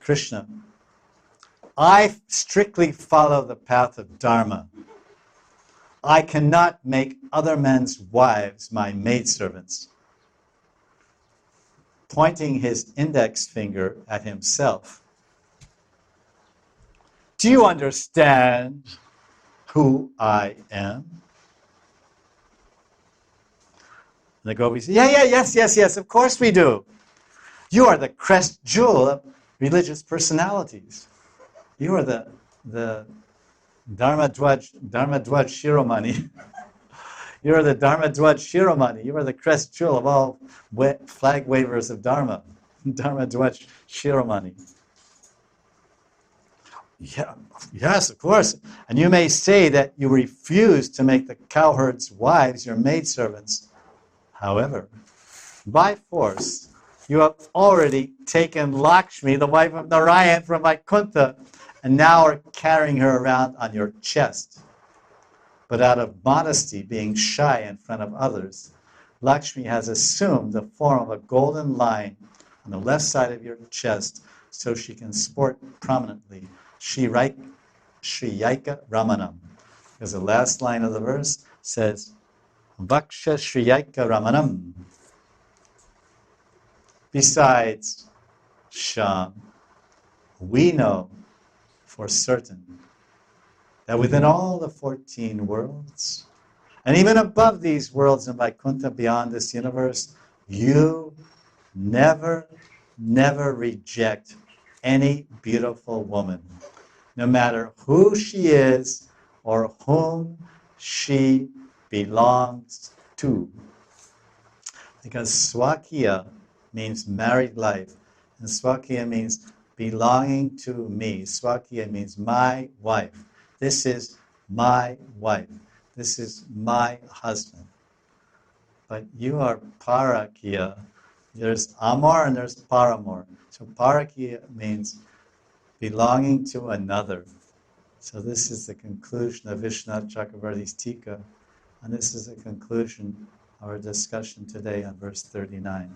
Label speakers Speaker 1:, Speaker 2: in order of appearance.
Speaker 1: Krishna, I strictly follow the path of Dharma. I cannot make other men's wives my maidservants. Pointing his index finger at himself. Do you understand who I am? And the gopis say, yes, of course we do. You are the crest jewel of religious personalities. You are the Dharma Dwaj Shiromani. You are the Dharma Dwaj Shiromani. You are the crest jewel of all flag wavers of Dharma. Dharma Dwaj Shiromani. Yeah, yes, of course. And you may say that you refuse to make the cowherds' wives your maidservants. However, by force, you have already taken Lakshmi, the wife of Narayan, from Vaikuntha, and now are carrying her around on your chest. But out of modesty, being shy in front of others, Lakshmi has assumed the form of a golden line on the left side of your chest so she can sport prominently. Shriyaka Ramanam. Because the last line of the verse says, Vaksha Shriyaka Ramanam. Besides, Shyam, we know for certain that within all the 14 worlds, and even above these worlds in Vaikuntha, beyond this universe, you never reject any beautiful woman, no matter who she is or whom she belongs to. Because Swakiya means married life, and Swakiya means belonging to me. Swakiya means my wife. This is my wife. This is my husband. But you are Parakiya. There's Amar and there's Paramor. So Parakiya means belonging to another. So this is the conclusion of Vishwanath Chakravarti's Tika, and this is the conclusion of our discussion today on verse 39.